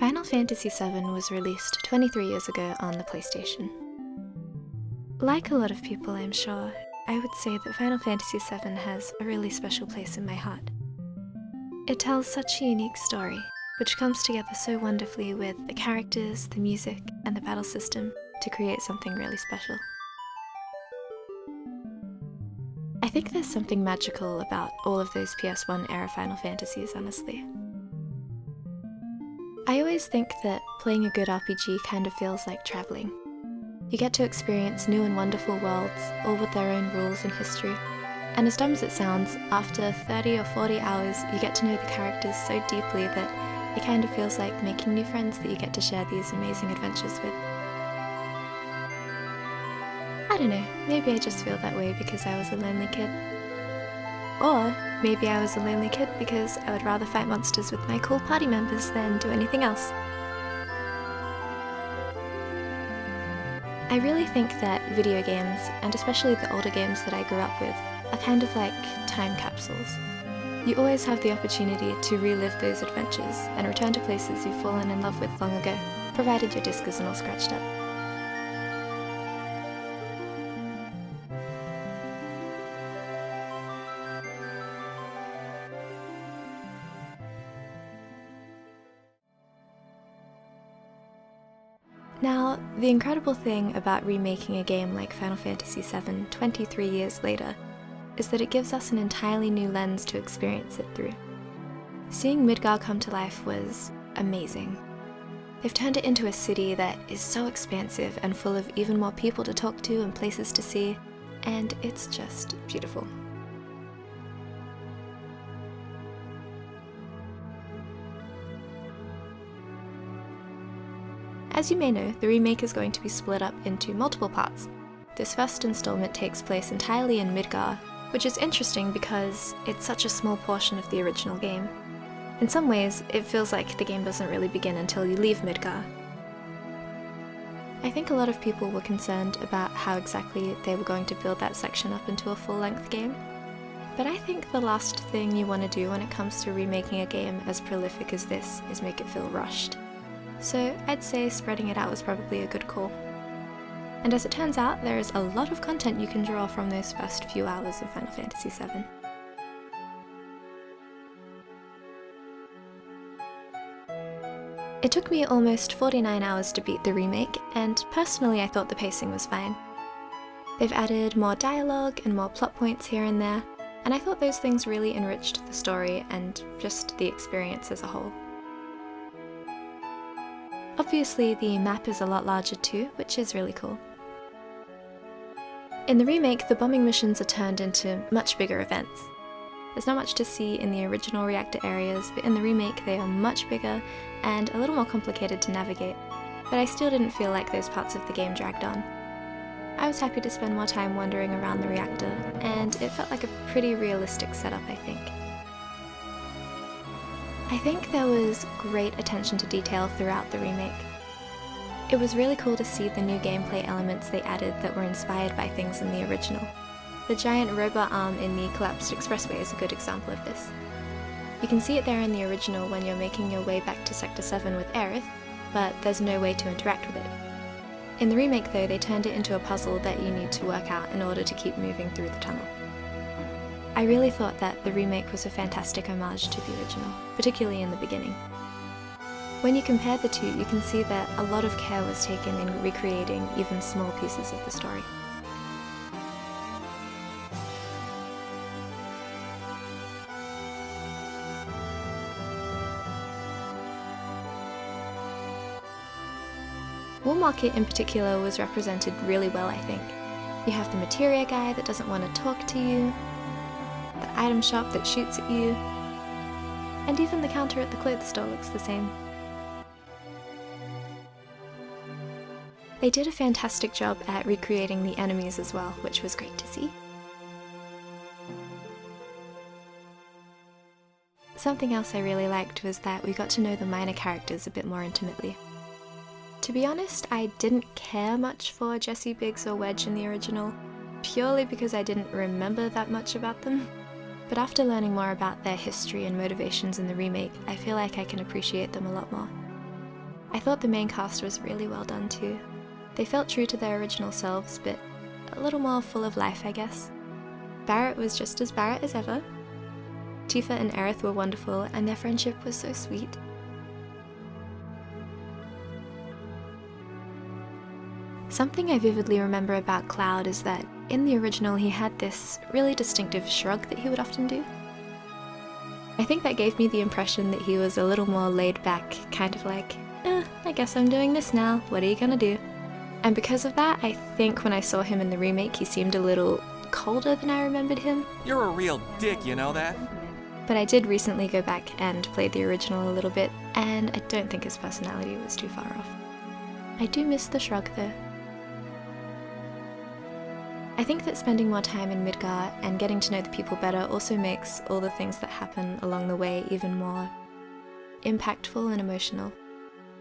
Final Fantasy VII was released 23 years ago on the PlayStation. Like a lot of people, I'm sure, I would say that Final Fantasy VII has a really special place in my heart. It tells such a unique story, which comes together so wonderfully with the characters, the music, and the battle system to create something really special. I think there's something magical about all of those PS1 era Final Fantasies, honestly. I always think that playing a good RPG kind of feels like travelling. You get to experience new and wonderful worlds, all with their own rules and history. And as dumb as it sounds, after 30 or 40 hours, you get to know the characters so deeply that it kind of feels like making new friends that you get to share these amazing adventures with. I don't know, maybe I just feel that way because I was a lonely kid. Or maybe I was a lonely kid because I would rather fight monsters with my cool party members than do anything else. I really think that video games, and especially the older games that I grew up with, are kind of like time capsules. You always have the opportunity to relive those adventures and return to places you've fallen in love with long ago, provided your disc isn't all scratched up. Now, the incredible thing about remaking a game like Final Fantasy VII 23 years later is that it gives us an entirely new lens to experience it through. Seeing Midgar come to life was amazing. They've turned it into a city that is so expansive and full of even more people to talk to and places to see, and it's just beautiful. As you may know, the remake is going to be split up into multiple parts. This first installment takes place entirely in Midgar, which is interesting because it's such a small portion of the original game. In some ways, it feels like the game doesn't really begin until you leave Midgar. I think a lot of people were concerned about how exactly they were going to build that section up into a full-length game. But I think the last thing you want to do when it comes to remaking a game as prolific as this is make it feel rushed. So I'd say spreading it out was probably a good call. And as it turns out, there is a lot of content you can draw from those first few hours of Final Fantasy VII. It took me almost 49 hours to beat the remake, and personally I thought the pacing was fine. They've added more dialogue and more plot points here and there, and I thought those things really enriched the story and just the experience as a whole. Obviously, the map is a lot larger too, which is really cool. In the remake, the bombing missions are turned into much bigger events. There's not much to see in the original reactor areas, but in the remake they are much bigger and a little more complicated to navigate, but I still didn't feel like those parts of the game dragged on. I was happy to spend more time wandering around the reactor, and it felt like a pretty realistic setup, I think. I think there was great attention to detail throughout the remake. It was really cool to see the new gameplay elements they added that were inspired by things in the original. The giant robot arm in the collapsed expressway is a good example of this. You can see it there in the original when you're making your way back to Sector 7 with Aerith, but there's no way to interact with it. In the remake though, they turned it into a puzzle that you need to work out in order to keep moving through the tunnel. I really thought that the remake was a fantastic homage to the original, particularly in the beginning. When you compare the two, you can see that a lot of care was taken in recreating even small pieces of the story. Wool Market in particular was represented really well, I think. You have the materia guy that doesn't want to talk to you, the item shop that shoots at you, and even the counter at the clothes store looks the same. They did a fantastic job at recreating the enemies as well, which was great to see. Something else I really liked was that we got to know the minor characters a bit more intimately. To be honest, I didn't care much for Jessie, Biggs or Wedge in the original, purely because I didn't remember that much about them. But after learning more about their history and motivations in the remake, I feel like I can appreciate them a lot more. I thought the main cast was really well done too. They felt true to their original selves, but a little more full of life, I guess. Barrett was just as Barrett as ever. Tifa and Aerith were wonderful, and their friendship was so sweet. Something I vividly remember about Cloud is that in the original he had this really distinctive shrug that he would often do. I think that gave me the impression that he was a little more laid back, kind of like, I guess I'm doing this now, what are you gonna do? And because of that, I think when I saw him in the remake he seemed a little colder than I remembered him. You're a real dick, you know that? But I did recently go back and play the original a little bit, and I don't think his personality was too far off. I do miss the shrug though. I think that spending more time in Midgar and getting to know the people better also makes all the things that happen along the way even more impactful and emotional.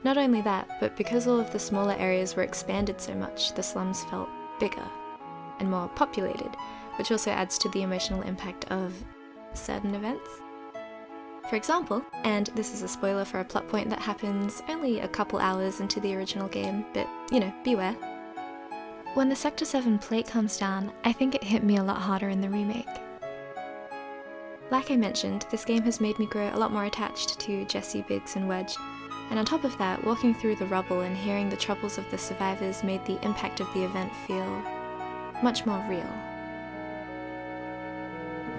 Not only that, but because all of the smaller areas were expanded so much, the slums felt bigger and more populated, which also adds to the emotional impact of certain events. For example, and this is a spoiler for a plot point that happens only a couple hours into the original game, but beware. When the Sector 7 plate comes down, I think it hit me a lot harder in the remake. Like I mentioned, this game has made me grow a lot more attached to Jesse, Biggs and Wedge, and on top of that, walking through the rubble and hearing the troubles of the survivors made the impact of the event feel much more real.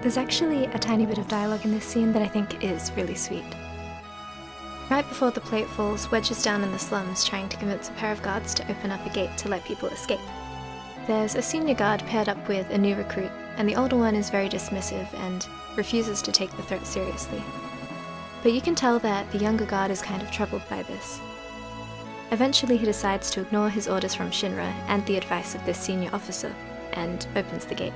There's actually a tiny bit of dialogue in this scene that I think is really sweet. Right before the plate falls, Wedge is down in the slums trying to convince a pair of guards to open up a gate to let people escape. There's a senior guard paired up with a new recruit, and the older one is very dismissive and refuses to take the threat seriously. But you can tell that the younger guard is kind of troubled by this. Eventually he decides to ignore his orders from Shinra and the advice of this senior officer, and opens the gate.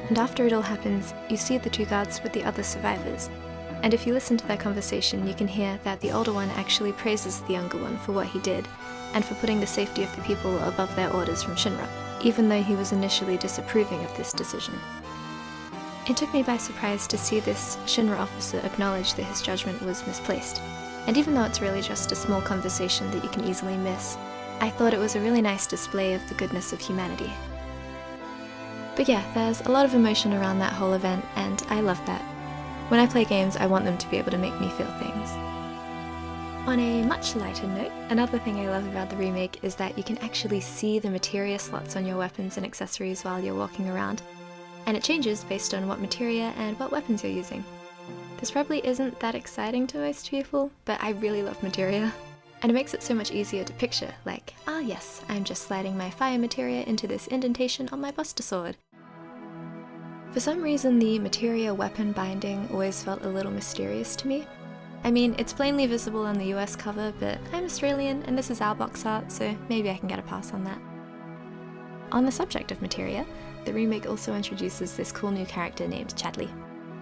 And after it all happens, you see the two guards with the other survivors, and if you listen to their conversation you can hear that the older one actually praises the younger one for what he did, and for putting the safety of the people above their orders from Shinra, even though he was initially disapproving of this decision. It took me by surprise to see this Shinra officer acknowledge that his judgment was misplaced, and even though it's really just a small conversation that you can easily miss, I thought it was a really nice display of the goodness of humanity. But yeah, there's a lot of emotion around that whole event, and I love that. When I play games, I want them to be able to make me feel things. On a much lighter note, another thing I love about the remake is that you can actually see the materia slots on your weapons and accessories while you're walking around, and it changes based on what materia and what weapons you're using. This probably isn't that exciting to most people, but I really love materia. And it makes it so much easier to picture, like, yes, I'm just sliding my fire materia into this indentation on my Buster Sword. For some reason, the materia weapon binding always felt a little mysterious to me. I mean, it's plainly visible on the US cover, but I'm Australian and this is our box art, so maybe I can get a pass on that. On the subject of materia, the remake also introduces this cool new character named Chadley.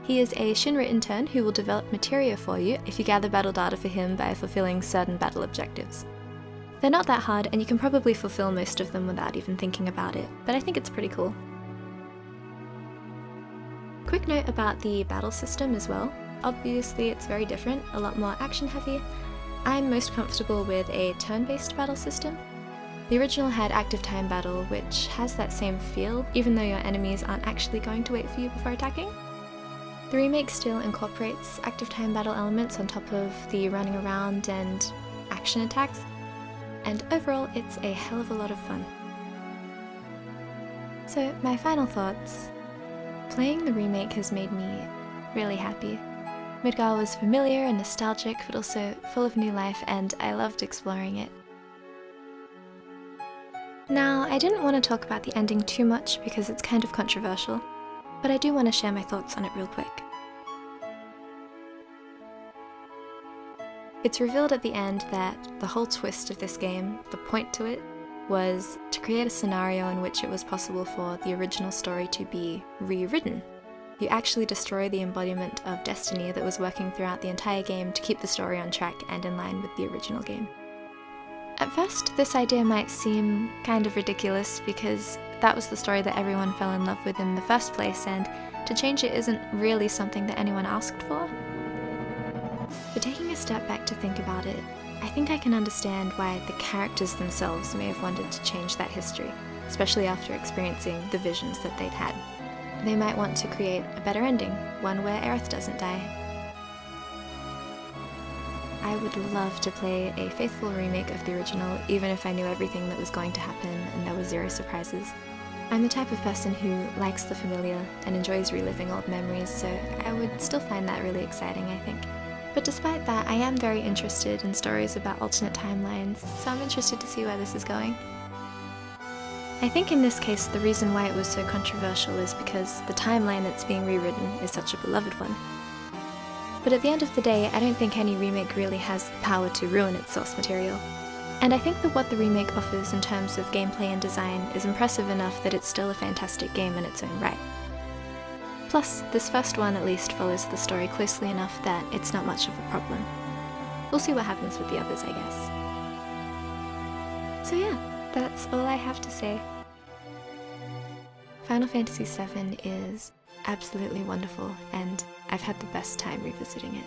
He is a Shinra intern who will develop materia for you if you gather battle data for him by fulfilling certain battle objectives. They're not that hard and you can probably fulfill most of them without even thinking about it, but I think it's pretty cool. Quick note about the battle system as well. Obviously it's very different, a lot more action heavy. I'm most comfortable with a turn-based battle system. The original had active time battle, which has that same feel, even though your enemies aren't actually going to wait for you before attacking. The remake still incorporates active time battle elements on top of the running around and action attacks, and overall it's a hell of a lot of fun. So my final thoughts. Playing the remake has made me really happy. Midgar was familiar and nostalgic, but also full of new life, and I loved exploring it. Now, I didn't want to talk about the ending too much because it's kind of controversial, but I do want to share my thoughts on it real quick. It's revealed at the end that the whole twist of this game, the point to it, was to create a scenario in which it was possible for the original story to be rewritten. You actually destroy the embodiment of destiny that was working throughout the entire game to keep the story on track and in line with the original game. At first, this idea might seem kind of ridiculous because that was the story that everyone fell in love with in the first place, and to change it isn't really something that anyone asked for. But taking a step back to think about it, I think I can understand why the characters themselves may have wanted to change that history, especially after experiencing the visions that they'd had. They might want to create a better ending, one where Aerith doesn't die. I would love to play a faithful remake of the original, even if I knew everything that was going to happen and there were zero surprises. I'm the type of person who likes the familiar and enjoys reliving old memories, so I would still find that really exciting, I think. But despite that, I am very interested in stories about alternate timelines, so I'm interested to see where this is going. I think in this case the reason why it was so controversial is because the timeline that's being rewritten is such a beloved one. But at the end of the day, I don't think any remake really has the power to ruin its source material. And I think that what the remake offers in terms of gameplay and design is impressive enough that it's still a fantastic game in its own right. Plus, this first one at least follows the story closely enough that it's not much of a problem. We'll see what happens with the others, I guess. So yeah, that's all I have to say. Final Fantasy VII is absolutely wonderful, and I've had the best time revisiting it.